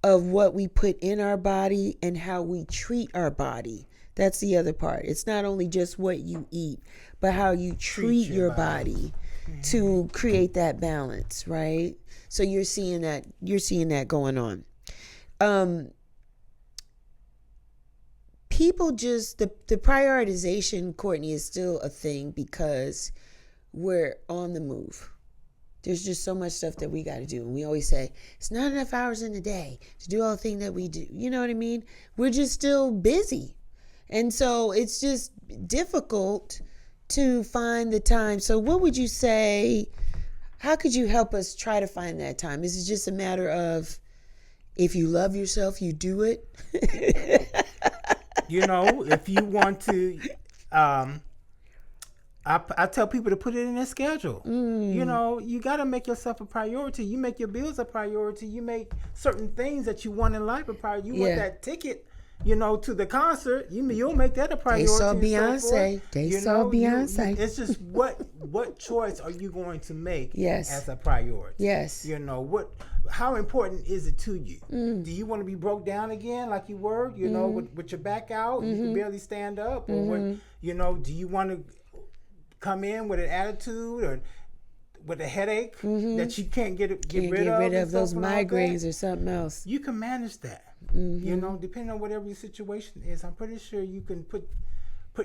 of what we put in our body and how we treat our body. That's the other part. It's not only just what you eat, but how you treat your body to create that balance, right? So you're seeing that going on. People just, the prioritization, Courtney, is still a thing because we're on the move. There's just so much stuff that we got to do. And we always say, it's not enough hours in the day to do all the things that we do. You know what I mean? We're just still busy. And so it's just difficult to find the time. So what would you say, how could you help us try to find that time? Is it just a matter of, if you love yourself, you do it? If you want to, I tell people to put it in their schedule. You got to make yourself a priority. You make your bills a priority. You make certain things that you want in life a priority. You want that ticket, to the concert. You'll make that a priority. They saw Beyonce. Beyonce. It's just what choice are you going to make as a priority? Yes. How important is it to you? Do you want to be broke down again like you were, with your back out, you can barely stand up? Or do you want to come in with an attitude with a headache that you can't get rid of those migraines or something else. You can manage that. You know, depending on whatever your situation is. I'm pretty sure you can put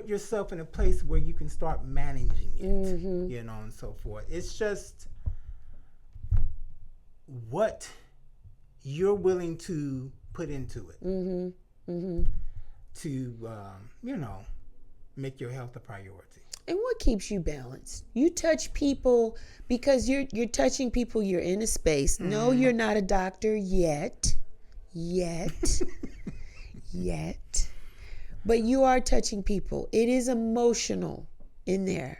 yourself in a place where you can start managing it. You know, and so forth. It's just what you're willing to put into it to you know, make your health a priority. And what keeps you balanced? You touch people because you're touching people. You're in a space. No, you're not a doctor yet, but you are touching people. It is emotional in there.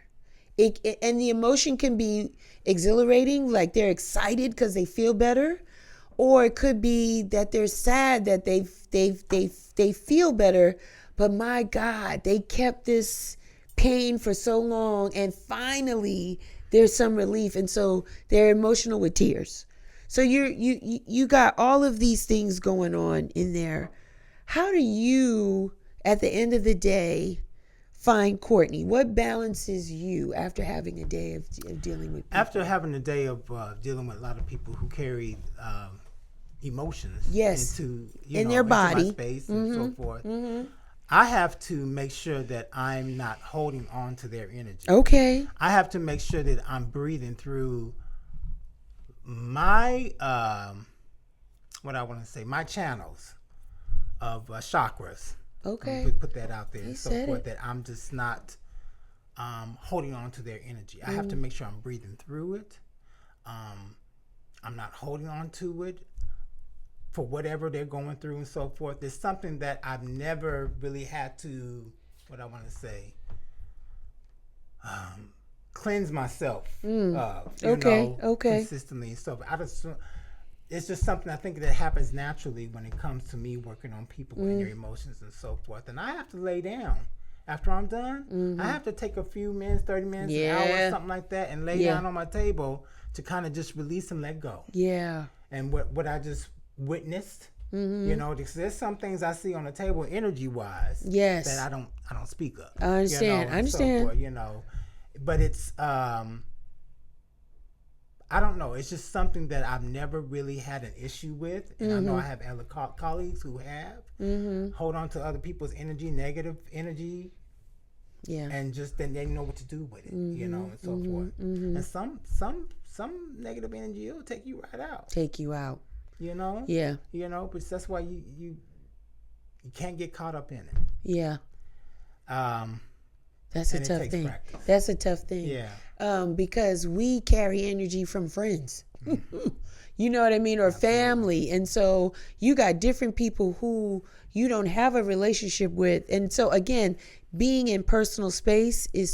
And the emotion can be exhilarating, like they're excited because they feel better, or it could be that they're sad that they feel better, but my God, they kept this pain for so long, and finally there's some relief, and so they're emotional with tears. So you got all of these things going on in there. How do you, at the end of the day, find Courtney? What balances you after having a day of dealing with people? After having a day of dealing with a lot of people who carry emotions into their body, into my space and so forth, I have to make sure that I'm not holding on to their energy. Okay. I have to make sure that I'm breathing through my my channels of chakras. Okay. Put that out there and so forth, that I'm just not holding on to their energy. I have to make sure I'm breathing through it. I'm not holding on to it for whatever they're going through and so forth. There's something that I've never really had to, cleanse myself of, consistently and stuff. It's just something I think that happens naturally when it comes to me working on people and their emotions and so forth. And I have to lay down. After I'm done, I have to take a few minutes, 30 minutes, an hour, something like that, and lay down on my table to kind of just release and let go. Yeah. And what I just witnessed, you know, there's some things I see on the table energy-wise that I don't speak of. I understand. I understand. So forth, you know, but it's I don't know. It's just something that I've never really had an issue with. And I know I have other colleagues who have. Hold on to other people's energy, negative energy. Yeah. And just then they know what to do with it, you know, and so forth. And some negative energy will take you right out. Take you out. You know? Yeah. You know, but that's why you can't get caught up in it. Yeah. That's a tough thing. Practice. That's a tough thing. Yeah. Because we carry energy from friends. You know what I mean? Or family. And so you got different people who you don't have a relationship with. And so again, being in personal space is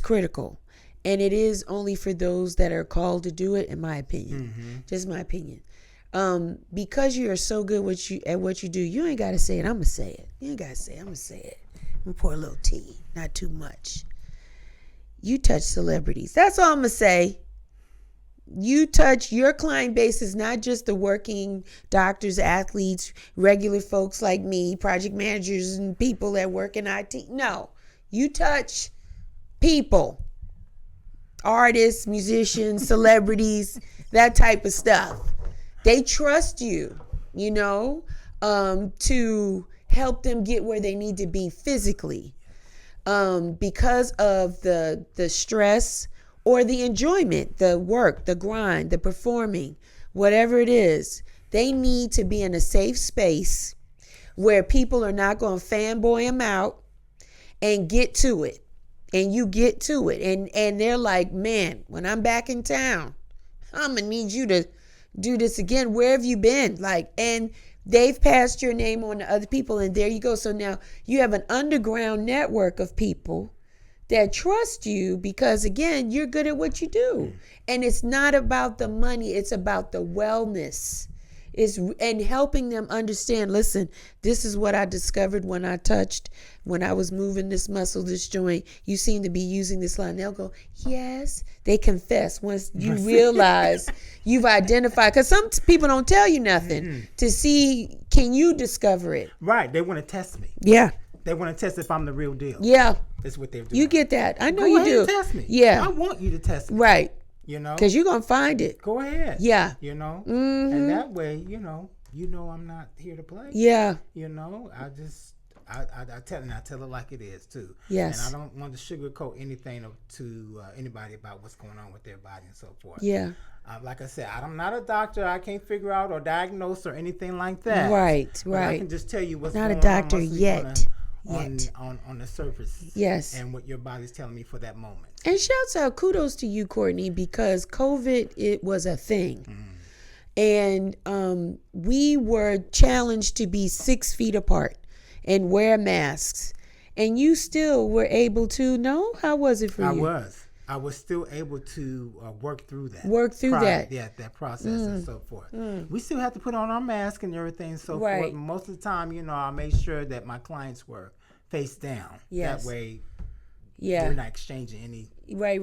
critical. And it is only for those that are called to do it, in my opinion. Just my opinion. Because you are so good at what you do, you ain't got to say it. I'm going to say it. You ain't got to say it. I'm going to say it. I'm going to pour a little tea. Not too much. You touch celebrities. That's all I'm going to say. You touch, your client base is not just the working doctors, athletes, regular folks like me, project managers and people that work in IT. No, you touch people, artists, musicians, celebrities, that type of stuff. They trust you, you know, to help them get where they need to be physically, because of the stress or the enjoyment, the work, the grind, the performing, whatever it is. They need to be in a safe space where people are not going to fanboy them out and get to it. And you get to it. And they're like, man, when I'm back in town, I'm going to need you to do this again. Where have you been? And they've passed your name on to other people, and there you go. So now you have an underground network of people that trust you because, again, you're good at what you do. And it's not about the money. It's about the wellness. And helping them understand, listen, this is what I discovered when I was moving this muscle, this joint. You seem to be using this line. They'll go, yes. They confess once you realize you've identified. Because some people don't tell you nothing to see, can you discover it? Right. They want to test me. Yeah. They want to test if I'm the real deal. Yeah. That's what they're doing. You get that. I know Go you ahead do. And test me. Yeah. I want you to test me. Right. You know? Because you're going to find it. Go ahead. Yeah. You know? Mm-hmm. And that way, you know I'm not here to play. Yeah. You know, I tell it like it is too. Yes. And I don't want to sugarcoat anything to anybody about what's going on with their body and so forth. Yeah. Like I said, I'm not a doctor. I can't figure out or diagnose or anything like that. Right. But I can just tell you what's not going a doctor on yet. On the surface. Yes. And what your body's telling me for that moment. And shouts out, kudos to you, Courtney, because COVID, it was a thing. And we were challenged to be 6 feet apart and wear masks. And you still were able to, no? How was it for you? I was still able to work through that. Yeah, that process and so forth. We still have to put on our mask and everything and so forth. Most of the time, I made sure that my clients were face down. Yes. That way, yeah, we're not exchanging any right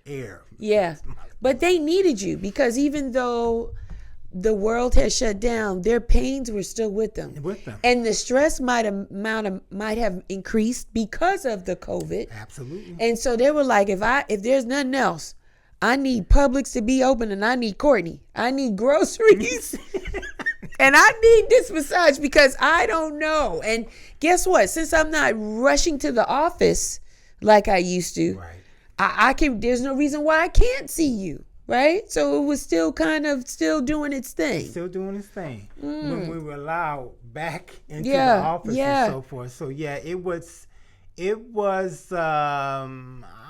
air. Yeah, but they needed you because even though the world has shut down, their pains were still with them. And the stress might have increased because of the COVID. Absolutely. And so they were like, if there's nothing else, I need Publix to be open and I need Courtney. I need groceries. And I need this massage because I don't know. And guess what? Since I'm not rushing to the office like I used to, I can. There's no reason why I can't see you. Right? So it was still kind of doing its thing. When we were allowed back into the office and so forth. So it was I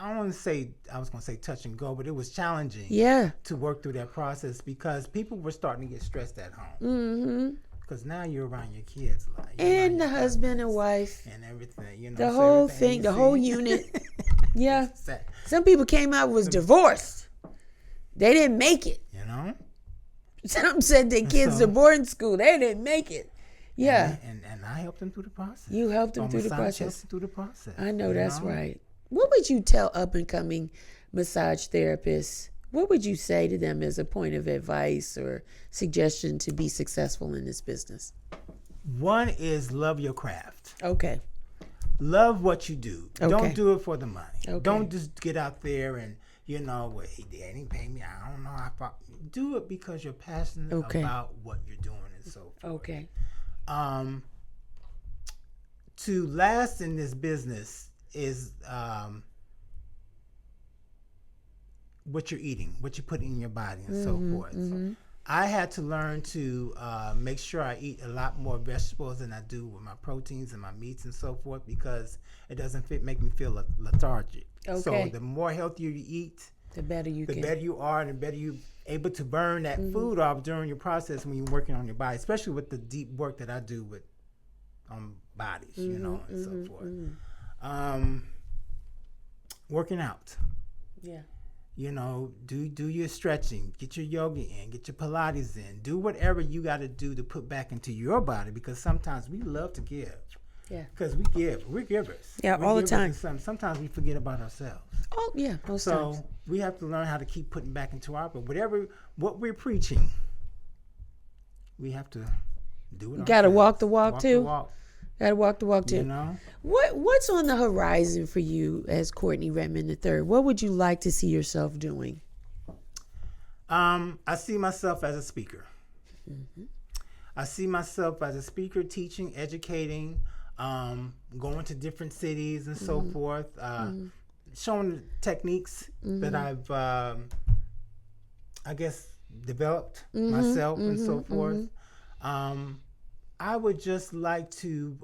don't want to say, I was going to say touch and go, but it was challenging to work through that process because people were starting to get stressed at home. Because now you're around your kids. And the husband and wife. And everything, The whole thing, the whole unit. Yeah. Some people came out was divorced. They didn't make it. Some said their kids to boarding school. They didn't make it. Yeah. And I helped them through the process. You helped them through the process. Helped them through the process. I know that's right. What would you tell up and coming massage therapists? What would you say to them as a point of advice or suggestion to be successful in this business? One is love your craft. Okay. Love what you do. Okay. Don't do it for the money. Okay. Don't just get out there and well, he didn't pay me. I don't know. Do it because you're passionate about what you're doing and so forth. Okay. To last in this business is what you're eating, what you put in your body and so forth. So I had to learn to make sure I eat a lot more vegetables than I do with my proteins and my meats and so forth because it doesn't make me feel lethargic. Okay. So the more healthier you eat, the better you are, and the better you're able to burn that food off during your process when you're working on your body, especially with the deep work that I do with bodies, and so forth. Working out. Yeah. Do your stretching, get your yoga in, get your Pilates in, do whatever you got to do to put back into your body because sometimes we love to give. Yeah. Because we're givers. Yeah, all the time. Sometimes we forget about ourselves. Oh, yeah, most times. So we have to learn how to keep putting back into our, but what we're preaching, we have to do it. You got to walk the walk too. Got to walk the walk too. What's on the horizon for you as Courtney Redmond III? What would you like to see yourself doing? I see myself as a speaker. I see myself as a speaker, teaching, educating, going to different cities and so forth, showing the techniques that I've, I guess, developed myself and so forth. I would just like to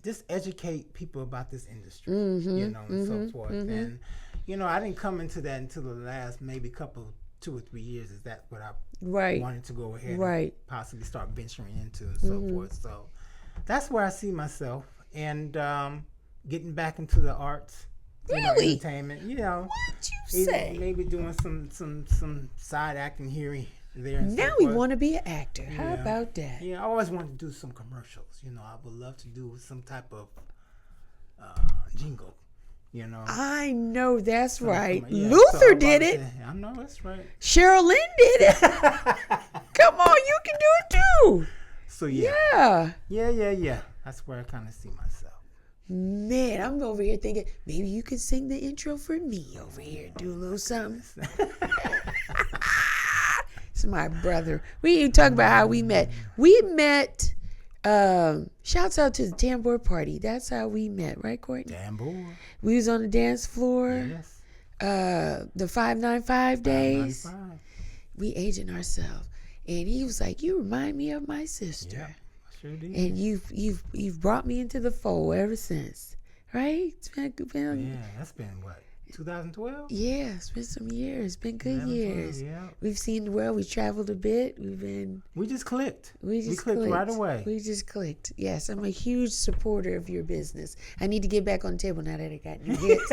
just educate people about this industry, and so forth. And, I didn't come into that until the last maybe 2 or 3 years. Is that what I wanted to go ahead and possibly start venturing into and so forth. So that's where I see myself and getting back into the arts, entertainment. What you say? Maybe doing some side acting here, there. And now so we forth. want to be an actor. How about that? Yeah, I always wanted to do some commercials. I would love to do some type of jingle. I know that's right. Yeah, Luther did it. I know that's right. Cheryl Lynn did it. Come on, you can do it too. So yeah. That's where I kind of see myself. Man, I'm over here thinking maybe you could sing the intro for me over here, do a little something. It's my brother. We didn't talk about how we met. We met. Shouts out to the Tambour Party. That's how we met, right, Courtney? Tambour. We was on the dance floor. Yes. The 595 days. 595. We aging ourselves, and he was like, "You remind me of my sister." Yeah, I sure did. And you've brought me into the fold ever since, right? It's been yeah, that's been what, 2012? Yeah, it's been some years. It's been good years. Yeah. We've seen the world. We traveled a bit. We just clicked. We clicked right away. We just clicked. Yes, I'm a huge supporter of your business. I need to get back on the table now that I got new hits.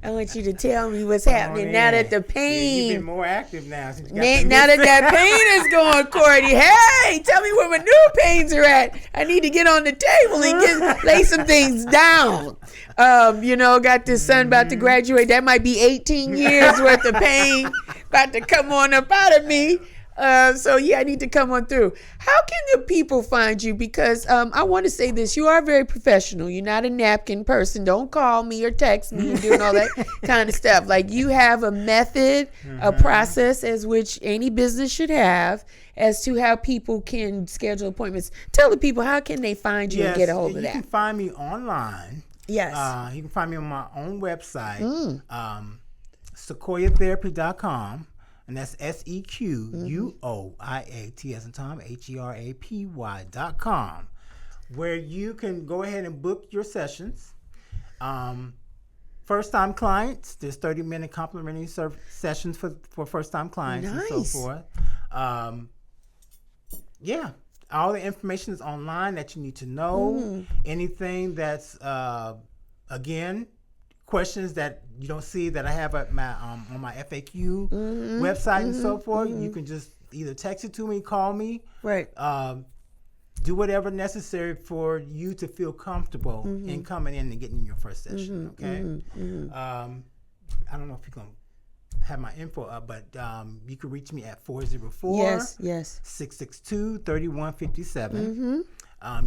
I want you to tell me what's happening now that the pain. You've been more active now. Since you got now that pain is going, Courtney. Hey, tell me where my new pains are at. I need to get on the table and lay some things down. Got this son about to graduate. That might be 18 years worth of pain about to come on up out of me. I need to come on through. How can the people find you? Because I want to say this. You are very professional. You're not a napkin person. Don't call me or text me and doing all that kind of stuff. Like, you have a method, a process as which any business should have as to how people can schedule appointments. Tell the people, how can they find you and get a hold of that? You can find me online. Yes. You can find me on my own website, sequoiatherapy.com. And that's SEQUOIAT as in Tom, HERAPY.com, where you can go ahead and book your sessions. First-time clients, there's 30-minute complimentary sessions for first-time clients and so forth. All the information is online that you need to know. Anything that's, again, questions that you don't see that I have at my on my FAQ website and so forth, you can just either text it to me, call me, right? Do whatever necessary for you to feel comfortable in coming in and getting your first session. Okay. I don't know if you're gonna have my info up, but you can reach me at 404-662-3157.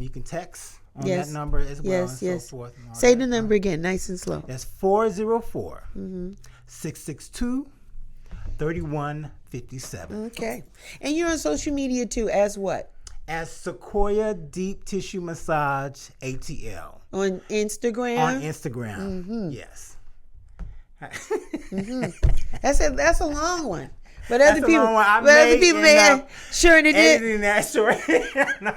You can text on that number as well, and so forth. And say the number again, nice and slow. That's 404-662-3157. Okay. And you're on social media too, as what? As Sequoia Deep Tissue Massage ATL. On Instagram? On Instagram, yes. That's a long one. But other people may have sure it did. That short.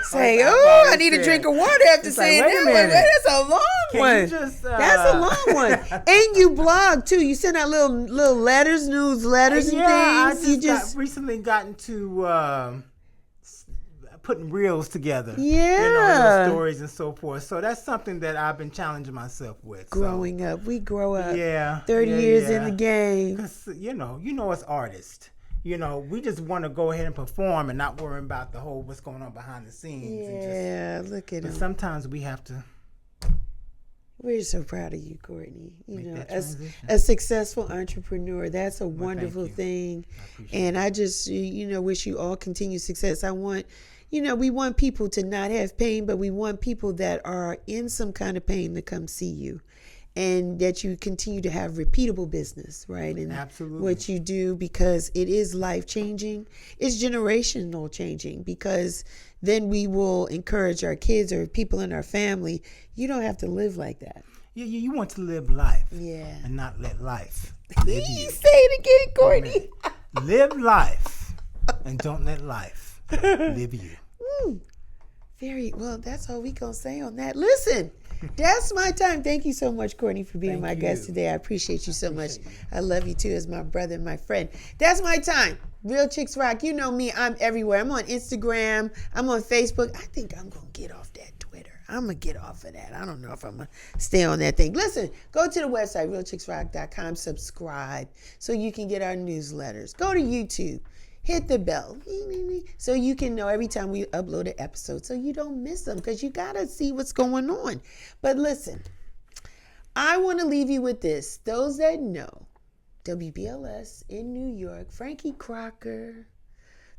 Say, I need a drink of water after saying that one. That's a long one. That's a long one. And you blog too. You send out little letters, newsletters, and things. I recently gotten to putting reels together. Yeah. Stories and so forth. So that's something that I've been challenging myself with. Growing up. We grow up. Yeah. 30 years in the game. Because, as artists, we just want to go ahead and perform and not worry about the whole what's going on behind the scenes. Yeah, look at it. Sometimes we have to. We're so proud of you, Courtney. As a successful entrepreneur, that's a wonderful thing. And I just, wish you all continued success. I want, we want people to not have pain, but we want people that are in some kind of pain to come see you. And that you continue to have repeatable business, right? And absolutely. What you do, because it is life-changing. It's generational changing, because then we will encourage our kids or people in our family. You don't have to live like that. Yeah, you want to live life. Yeah. And not let life live you. Say it again, Courtney. Live life and don't let life live you. Very well. That's all we gonna say on that. Listen. That's my time. Thank you so much, Courtney, for being my guest today. I appreciate you so much. I love you too, as my brother and my friend. That's my time. Real Chicks Rock. You know me. I'm everywhere. I'm on Instagram. I'm on Facebook. I think I'm going to get off that Twitter. I'm going to get off of that. I don't know if I'm going to stay on that thing. Listen, go to the website, realchicksrock.com. Subscribe so you can get our newsletters. Go to YouTube. Hit the bell so you can know every time we upload an episode so you don't miss them, because you got to see what's going on. But listen, I want to leave you with this. Those that know WBLS in New York, Frankie Crocker,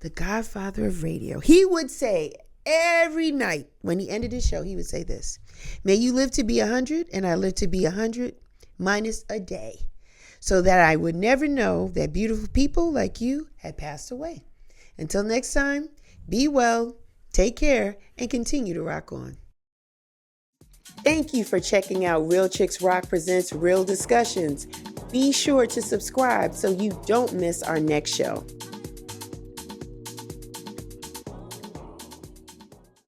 the godfather of radio, he would say, every night when he ended his show, he would say this: may you live to be 100, and I live to be 100 minus a day, so that I would never know that beautiful people like you had passed away. Until next time, be well, take care, and continue to rock on. Thank you for checking out Real Chicks Rock Presents Real Discussions. Be sure to subscribe so you don't miss our next show.